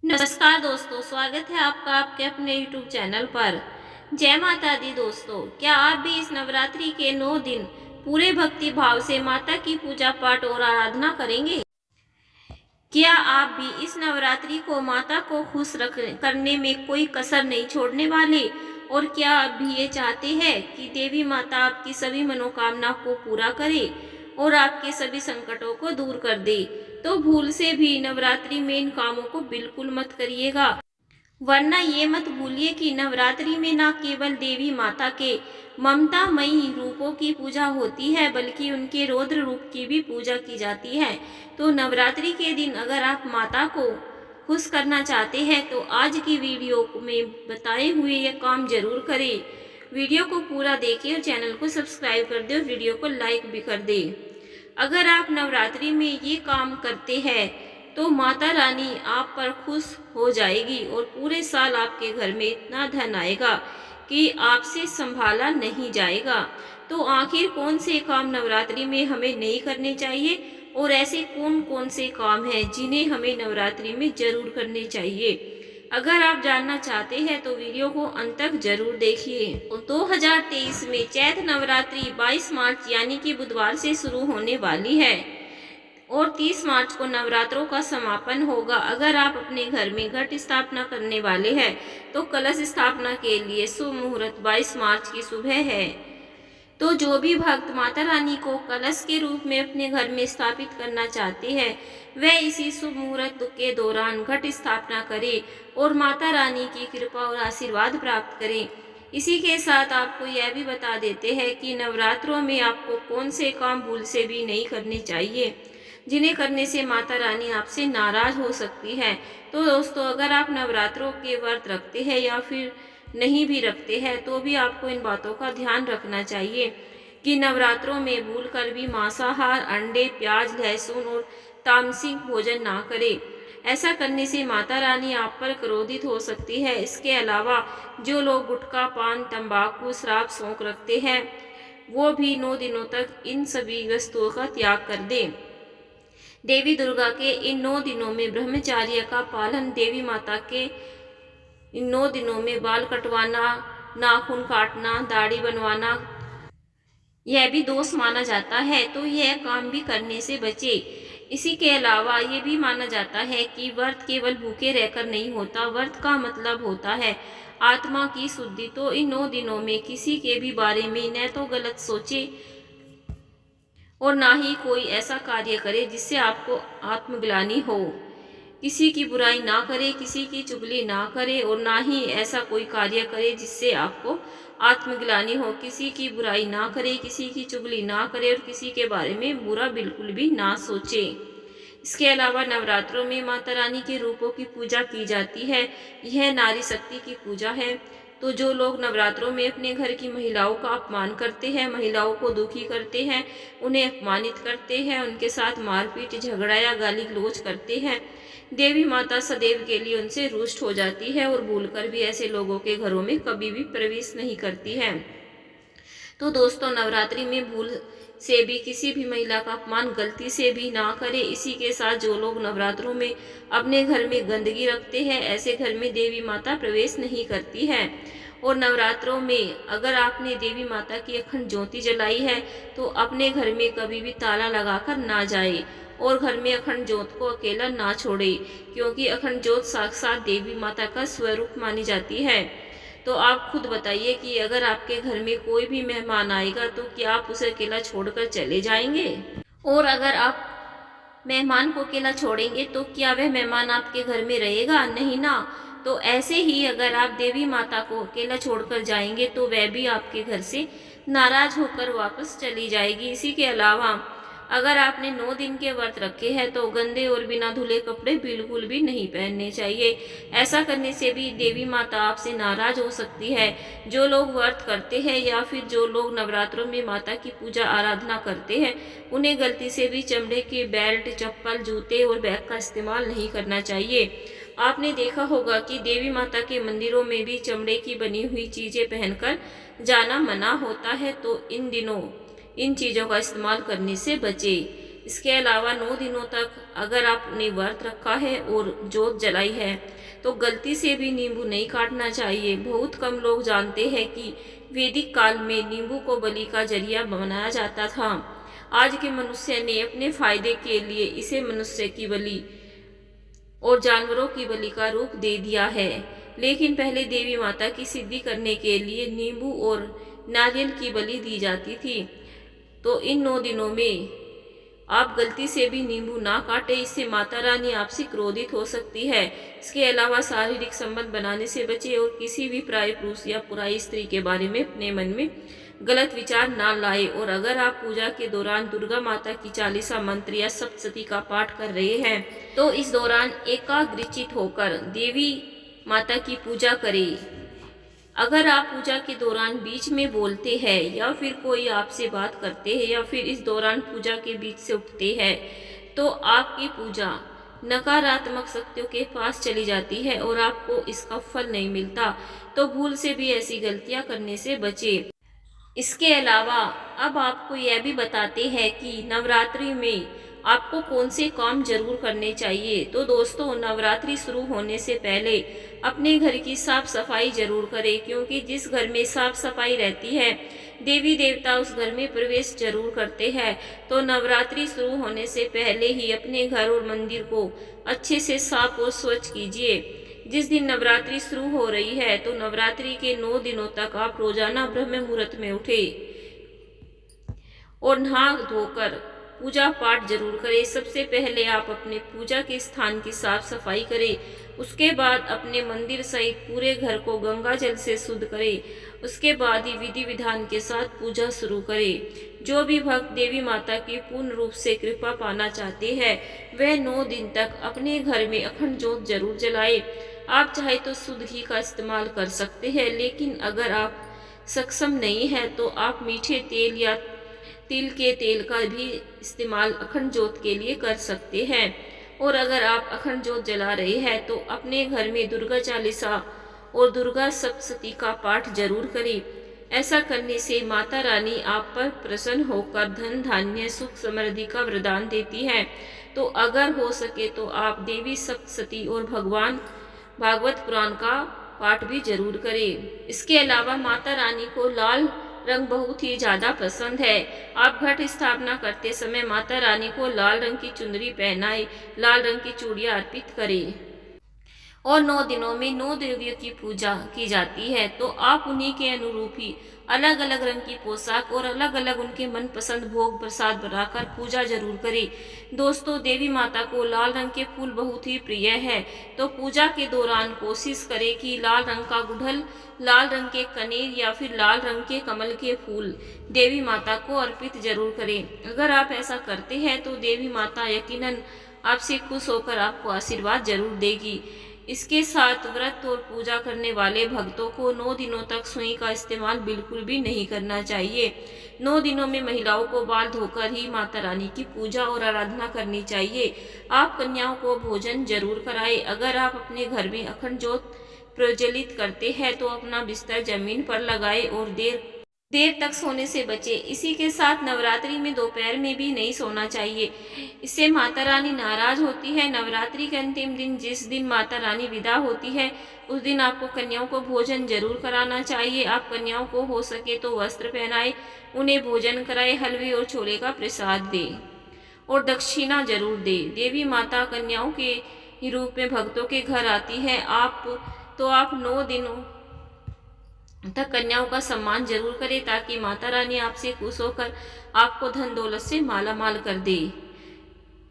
नमस्कार दोस्तों, स्वागत है आपका आपके अपने YouTube चैनल पर। जय माता दी दोस्तों, क्या आप भी इस नवरात्रि के 9 दिन पूरे भक्ति भाव से माता की पूजा पाठ और आराधना करेंगे? क्या आप भी इस नवरात्रि को माता को खुश करने में कोई कसर नहीं छोड़ने वाले? और क्या आप भी ये चाहते हैं कि देवी माता आपकी सभी मनोकामना को पूरा करे और आपके सभी संकटों को दूर कर दे? तो भूल से भी नवरात्रि में इन कामों को बिल्कुल मत करिएगा, वरना ये मत भूलिए कि नवरात्रि में न केवल देवी माता के ममतामयी रूपों की पूजा होती है, बल्कि उनके रौद्र रूप की भी पूजा की जाती है। तो नवरात्रि के दिन अगर आप माता को खुश करना चाहते हैं तो आज की वीडियो में बताए हुए ये काम जरूर करें। वीडियो को पूरा देखें और चैनल को सब्सक्राइब कर दें और वीडियो को लाइक भी कर दें। अगर आप नवरात्रि में ये काम करते हैं तो माता रानी आप पर खुश हो जाएगी और पूरे साल आपके घर में इतना धन आएगा कि आपसे संभाला नहीं जाएगा। तो आखिर कौन से काम नवरात्रि में हमें नहीं करने चाहिए और ऐसे कौन कौन से काम हैं जिन्हें हमें नवरात्रि में जरूर करने चाहिए? अगर आप जानना चाहते हैं तो वीडियो को अंत तक जरूर देखिए। 2023 में चैत्र नवरात्रि 22 मार्च यानी कि बुधवार से शुरू होने वाली है और 30 मार्च को नवरात्रों का समापन होगा। अगर आप अपने घर में घट स्थापना करने वाले हैं तो कलश स्थापना के लिए शुभ मुहूर्त 22 मार्च की सुबह है। तो जो भी भक्त माता रानी को कलश के रूप में अपने घर में स्थापित करना चाहते हैं वह इसी शुभ मुहूर्त के दौरान घट स्थापना करें और माता रानी की कृपा और आशीर्वाद प्राप्त करें। इसी के साथ आपको यह भी बता देते हैं कि नवरात्रों में आपको कौन से काम भूल से भी नहीं करने चाहिए, जिन्हें करने से माता रानी आपसे नाराज हो सकती है। तो दोस्तों, अगर आप नवरात्रों के व्रत रखते हैं या फिर नहीं भी रखते हैं तो भी आपको इन बातों का ध्यान रखना चाहिए कि नवरात्रों में भूलकर भी मांसाहार, अंडे, प्याज, लहसुन और तामसिक भोजन ना करें। ऐसा करने से माता रानी आप पर क्रोधित हो सकती है। इसके अलावा जो लोग गुटखा, पान, तंबाकू, शराब, शौक रखते हैं वो भी 9 दिनों तक इन सभी वस्तुओं का त्याग कर दें। देवी दुर्गा के इन 9 दिनों में ब्रह्मचर्य का पालन, देवी माता के इन 9 दिनों में बाल कटवाना, नाखून काटना, दाढ़ी बनवाना यह भी दोष माना जाता है, तो यह काम भी करने से बचे। इसी के अलावा ये भी माना जाता है कि व्रत केवल भूखे रहकर नहीं होता, व्रत का मतलब होता है आत्मा की शुद्धि। तो इन 9 दिनों में किसी के भी बारे में न तो गलत सोचे और ना ही कोई ऐसा कार्य करे जिससे आपको आत्मग्लानि हो। किसी की बुराई ना करे, किसी की चुगली ना करे और ना ही ऐसा कोई कार्य करे जिससे आपको आत्मग्लानि हो। किसी की बुराई ना करे, किसी की चुगली ना करे और किसी के बारे में बुरा बिल्कुल भी ना सोचे। इसके अलावा नवरात्रों में माता रानी के रूपों की पूजा की जाती है। यह नारी शक्ति की पूजा है। तो जो लोग नवरात्रों में अपने घर की महिलाओं का अपमान करते हैं, महिलाओं को दुखी करते हैं, उन्हें अपमानित करते हैं, उनके साथ मारपीट, झगड़ा या गाली गलौज करते हैं, देवी माता सदैव के लिए उनसे रुष्ट हो जाती है और भूलकर भी ऐसे लोगों के घरों में कभी भी प्रवेश नहीं करती है। तो दोस्तों, नवरात्रि में भूल से भी किसी भी महिला का अपमान गलती से भी ना करें। इसी के साथ जो लोग नवरात्रों में अपने घर में गंदगी रखते हैं, ऐसे घर में देवी माता प्रवेश नहीं करती है। और नवरात्रों में अगर आपने देवी माता की अखंड ज्योति जलाई है तो अपने घर में कभी भी ताला लगाकर ना जाए और घर में अखंड ज्योत को अकेला ना छोड़े, क्योंकि अखंड ज्योत साक्षात देवी माता का स्वरूप मानी जाती है। तो आप खुद बताइए कि अगर आपके घर में कोई भी मेहमान आएगा तो क्या आप उसे अकेला छोड़कर चले जाएंगे? और अगर आप मेहमान को अकेला छोड़ेंगे तो क्या वह मेहमान आपके घर में रहेगा? नहीं ना। तो ऐसे ही अगर आप देवी माता को अकेला छोड़कर जाएंगे तो वह भी आपके घर से नाराज होकर वापस चली जाएगी। इसी के अलावा अगर आपने 9 दिन के व्रत रखे हैं तो गंदे और बिना धुले कपड़े बिल्कुल भी नहीं पहनने चाहिए। ऐसा करने से भी देवी माता आपसे नाराज हो सकती है। जो लोग व्रत करते हैं या फिर जो लोग नवरात्रों में माता की पूजा आराधना करते हैं उन्हें गलती से भी चमड़े के बेल्ट, चप्पल, जूते और बैग का इस्तेमाल नहीं करना चाहिए। आपने देखा होगा कि देवी माता के मंदिरों में भी चमड़े की बनी हुई चीजें पहनकर जाना मना होता है। तो इन दिनों इन चीज़ों का इस्तेमाल करने से बचे। इसके अलावा 9 दिनों तक अगर आपने व्रत रखा है और जोत जलाई है तो गलती से भी नींबू नहीं काटना चाहिए। बहुत कम लोग जानते हैं कि वैदिक काल में नींबू को बलि का जरिया बनाया जाता था। आज के मनुष्य ने अपने फायदे के लिए इसे मनुष्य की बलि और जानवरों की बलि का रूप दे दिया है, लेकिन पहले देवी माता की सिद्धि करने के लिए नींबू और नारियल की बलि दी जाती थी। तो इन 9 दिनों में आप गलती से भी नींबू ना काटे, इससे माता रानी आपसे क्रोधित हो सकती है। इसके अलावा शारीरिक संबंध बनाने से बचे और किसी भी पराये पुरुष या पराई स्त्री के बारे में अपने मन में गलत विचार ना लाए। और अगर आप पूजा के दौरान दुर्गा माता की 40 मंत्र या सप्तशती का पाठ कर रहे हैं तो इस दौरान एकाग्रचित होकर देवी माता की पूजा करें। अगर आप पूजा के दौरान बीच में बोलते हैं या फिर कोई आपसे बात करते हैं या फिर इस दौरान पूजा के बीच से उठते हैं तो आपकी पूजा नकारात्मक शक्तियों के पास चली जाती है और आपको इसका फल नहीं मिलता। तो भूल से भी ऐसी गलतियां करने से बचें। इसके अलावा अब आपको यह भी बताते हैं कि नवरात्रि में आपको कौन से काम जरूर करने चाहिए। तो दोस्तों, नवरात्रि शुरू होने से पहले अपने घर की साफ सफाई जरूर करें, क्योंकि जिस घर में साफ सफाई रहती है देवी देवता उस घर में प्रवेश जरूर करते हैं। तो नवरात्रि शुरू होने से पहले ही अपने घर और मंदिर को अच्छे से साफ और स्वच्छ कीजिए। जिस दिन नवरात्रि शुरू हो रही है तो नवरात्रि के 9 दिनों तक आप रोजाना ब्रह्म मुहूर्त में उठे और नहा धोकर पूजा पाठ जरूर करें। सबसे पहले आप अपने पूजा के स्थान की साफ सफाई करें, उसके बाद अपने मंदिर सहित पूरे घर को गंगा जल से शुद्ध करें। उसके बाद ही विधि विधान के साथ पूजा शुरू करें। जो भी भक्त देवी माता की पूर्ण रूप से कृपा पाना चाहते हैं वह 9 दिन तक अपने घर में अखंड ज्योत जरूर जलाए। आप चाहे तो शुद्ध घी का इस्तेमाल कर सकते हैं, लेकिन अगर आप सक्षम नहीं है तो आप मीठे तेल या तिल के तेल का भी इस्तेमाल अखंड ज्योत के लिए कर सकते हैं। और अगर आप अखंड ज्योत जला रहे हैं तो अपने घर में दुर्गा चालीसा और दुर्गा सप्तशती का पाठ जरूर करें। ऐसा करने से माता रानी आप पर प्रसन्न होकर धन धान्य सुख समृद्धि का वरदान देती है। तो अगर हो सके तो आप देवी सप्तशती और भगवान भागवत पुराण का पाठ भी जरूर करें। इसके अलावा माता रानी को लाल रंग बहुत ही ज्यादा पसंद है। आप घट स्थापना करते समय माता रानी को लाल रंग की चुनरी पहनाए, लाल रंग की चूड़ियां अर्पित करें। और 9 दिनों में 9 देवियों की पूजा की जाती है, तो आप उन्हीं के अनुरूप ही अलग अलग रंग की पोशाक और अलग अलग उनके मनपसंद भोग प्रसाद बनाकर पूजा जरूर करें। दोस्तों, देवी माता को लाल रंग के फूल बहुत ही प्रिय है, तो पूजा के दौरान कोशिश करें कि लाल रंग का गुड़हल, लाल रंग के कनेर या फिर लाल रंग के कमल के फूल देवी माता को अर्पित जरूर करें। अगर आप ऐसा करते हैं तो देवी माता यकीनन आपसे खुश होकर आपको आशीर्वाद जरूर देगी। इसके साथ व्रत और पूजा करने वाले भक्तों को 9 दिनों तक सुई का इस्तेमाल बिल्कुल भी नहीं करना चाहिए। 9 दिनों में महिलाओं को बाल धोकर ही माता रानी की पूजा और आराधना करनी चाहिए। आप कन्याओं को भोजन जरूर कराएं। अगर आप अपने घर में अखंड ज्योत प्रज्वलित करते हैं तो अपना बिस्तर जमीन पर लगाएं और देर तक सोने से बचे। इसी के साथ नवरात्रि में दोपहर में भी नहीं सोना चाहिए, इससे माता रानी नाराज होती है। नवरात्रि के अंतिम दिन जिस दिन माता रानी विदा होती है उस दिन आपको कन्याओं को भोजन जरूर कराना चाहिए। आप कन्याओं को हो सके तो वस्त्र पहनाए, उन्हें भोजन कराए, हलवे और छोले का प्रसाद दे और दक्षिणा जरूर दे। देवी माता कन्याओं के रूप में भक्तों के घर आती है। आप 9 दिनों तक कन्याओं का सम्मान जरूर करें ताकि माता रानी आपसे खुश होकर आपको धन दौलत से माला माल कर दे।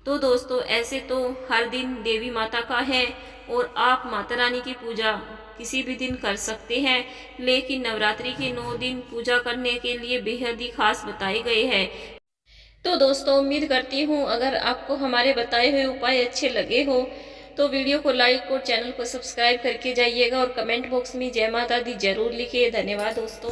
तो दोस्तों, ऐसे तो हर दिन देवी माता का है और आप माता रानी की पूजा किसी भी दिन कर सकते हैं, लेकिन नवरात्रि के 9 दिन पूजा करने के लिए बेहद ही खास बताए गए हैं। तो दोस्तों, उम्मीद करती हूँ अगर आपको हमारे बताए हुए उपाय अच्छे लगे हो तो वीडियो को लाइक और चैनल को सब्सक्राइब करके जाइएगा और कमेंट बॉक्स में जय माता दी जरूर लिखिए। धन्यवाद दोस्तों।